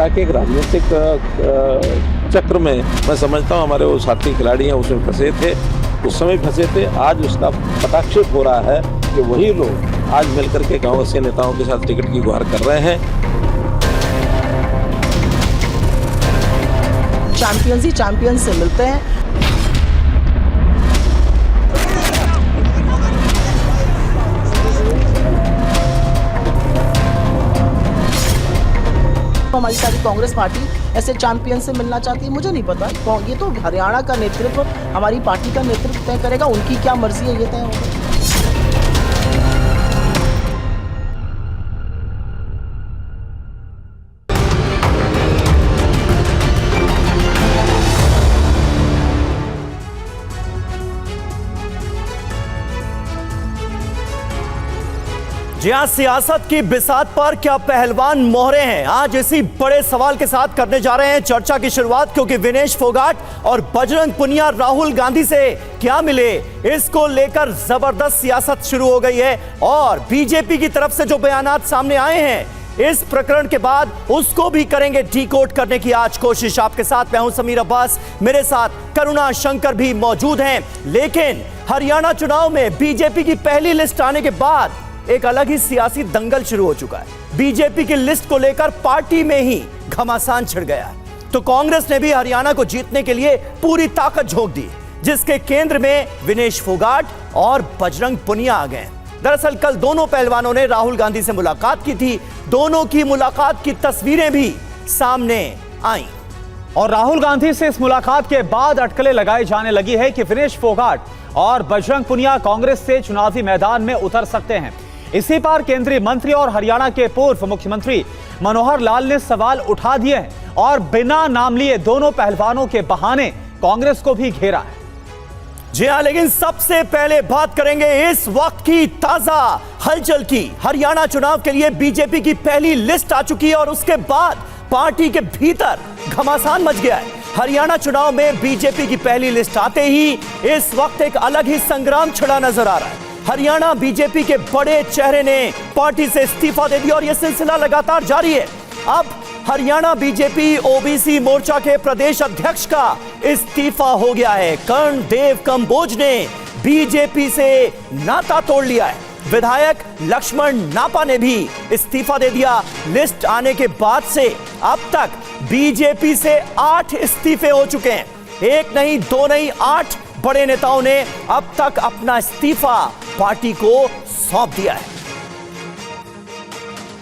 हालांकि एक राजनीतिक चक्र में मैं समझता हूँ हमारे वो साथी खिलाड़ी हैं उसमें फंसे थे, उस समय फंसे थे। आज उसका पटाक्षेप हो रहा है कि वही लोग आज मिलकर के गाँव से नेताओं के साथ टिकट की गुहार कर रहे हैं। चैंपियंस ही चैंपियन से मिलते हैं। हमारी सारी कांग्रेस पार्टी ऐसे चैंपियन से मिलना चाहती है, मुझे नहीं पता। ये तो हरियाणा का नेतृत्व, हमारी पार्टी का नेतृत्व तय करेगा, उनकी क्या मर्जी है ये तय होगा। जी हाँ, सियासत की बिसात पर क्या पहलवान मोहरे हैं? आज इसी बड़े सवाल के साथ करने जा रहे हैं चर्चा की शुरुआत, क्योंकि विनेश फोगाट और बजरंग पुनिया राहुल गांधी से क्या मिले, इसको लेकर जबरदस्त सियासत शुरू हो गई है। और बीजेपी की तरफ से जो बयानात सामने आए हैं इस प्रकरण के बाद उसको भी करेंगे डीकोड करने की आज कोशिश। आपके साथ मैं हूं समीर अब्बास, मेरे साथ करुणा शंकर भी मौजूद हैं। लेकिन हरियाणा चुनाव में बीजेपी की पहली लिस्ट आने के बाद एक अलग ही सियासी दंगल शुरू हो चुका है। बीजेपी की लिस्ट को लेकर पार्टी में ही घमासान छिड़ गया है। तो कांग्रेस ने भी हरियाणा को जीतने के लिए पूरी ताकत झोंक दी, जिसके केंद्र में विनेश फोगाट और बजरंग पुनिया आ गए। दरअसल कल दोनों पहलवानों ने राहुल गांधी से मुलाकात की थी। दोनों की मुलाकात की तस्वीरें भी सामने आई और राहुल गांधी से इस मुलाकात के बाद अटकलें लगाई जाने लगी है कि विनेश फोगाट और बजरंग पुनिया कांग्रेस से चुनावी मैदान में उतर सकते हैं। इसी पर केंद्रीय मंत्री और हरियाणा के पूर्व मुख्यमंत्री मनोहर लाल ने सवाल उठा दिए हैं और बिना नाम लिए दोनों पहलवानों के बहाने कांग्रेस को भी घेरा है। जी हां, लेकिन सबसे पहले बात करेंगे इस वक्त की ताजा हलचल की। हरियाणा चुनाव के लिए बीजेपी की पहली लिस्ट आ चुकी है और उसके बाद पार्टी के भीतर घमासान मच गया है। हरियाणा चुनाव में बीजेपी की पहली लिस्ट आते ही इस वक्त एक अलग ही संग्राम छिड़ा नजर आ रहा है। हरियाणा बीजेपी के बड़े चेहरे ने पार्टी से इस्तीफा दे दिया और यह सिलसिला लगातार जारी है। अब हरियाणा बीजेपी ओबीसी मोर्चा के प्रदेश अध्यक्ष का इस्तीफा हो गया है। कर्णदेव कंबोज ने बीजेपी से नाता तोड़ लिया है। विधायक लक्ष्मण नापा ने भी इस्तीफा दे दिया। लिस्ट आने के बाद से अब तक बीजेपी से 8 इस्तीफे हो चुके हैं। एक नहीं, दो नहीं, 8 बड़े नेताओं ने अब तक अपना इस्तीफा पार्टी को सौंप दिया है।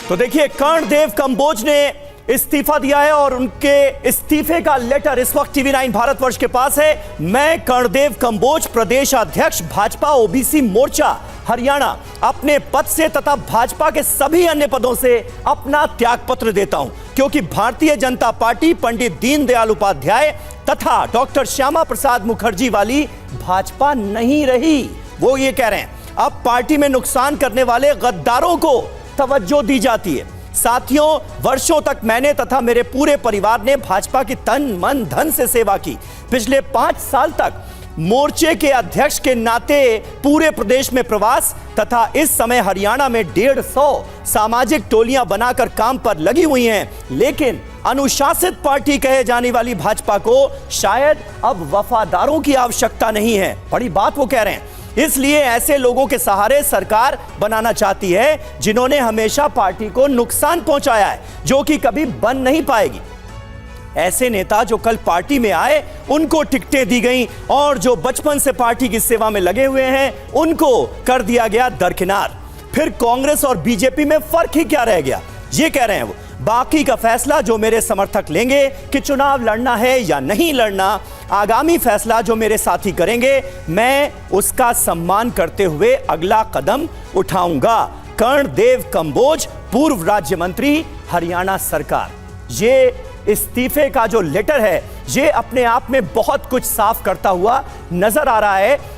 तो देखिए, कर्णदेव कंबोज ने इस्तीफा दिया है और उनके इस्तीफे का लेटर इस वक्त TV9 भारतवर्ष के पास है। मैं कर्णदेव कंबोज, प्रदेश अध्यक्ष भाजपा ओबीसी मोर्चा हरियाणा, अपने पद से तथा भाजपा के सभी अन्य पदों से अपना त्यागपत्र देता हूं, क्योंकि भारतीय जनता पार्टी पंडित दीनदयाल उपाध्याय तथा डॉक्टर श्यामा प्रसाद मुखर्जी वाली भाजपा नहीं रही। वो ये कह रहे हैं अब पार्टी में नुकसान करने वाले गद्दारों को तवज्जो दी जाती है। साथियों, वर्षों तक मैंने तथा मेरे पूरे परिवार ने भाजपा की तन मन धन से सेवा की। पिछले 5 साल तक मोर्चे के अध्यक्ष के नाते पूरे प्रदेश में प्रवास तथा इस समय हरियाणा में 150 सामाजिक टोलियां बनाकर काम पर लगी हुई हैं। लेकिन अनुशासित पार्टी कहे जाने वाली भाजपा को शायद अब वफादारों की आवश्यकता नहीं है। बड़ी बात वो कह रहे हैं। इसलिए ऐसे लोगों के सहारे सरकार बनाना चाहती है जिन्होंने हमेशा पार्टी को नुकसान पहुंचाया है, जो कि कभी बन नहीं पाएगी। ऐसे नेता जो कल पार्टी में आए उनको टिकटें दी गई और जो बचपन से पार्टी की सेवा में लगे हुए हैं उनको कर दिया गया दरकिनार। फिर कांग्रेस और बीजेपी में फर्क ही क्या रह गया? ये कह रहे हैं वो, बाकी का फैसला जो मेरे समर्थक लेंगे कि चुनाव लड़ना है या नहीं लड़ना, आगामी फैसला जो मेरे साथी करेंगे, मैं उसका सम्मान करते हुए अगला कदम उठाऊंगा। कर्णदेव कंबोज, पूर्व राज्य मंत्री, हरियाणा सरकार। ये इस्तीफे का जो लेटर है ये अपने आप में बहुत कुछ साफ करता हुआ नजर आ रहा है।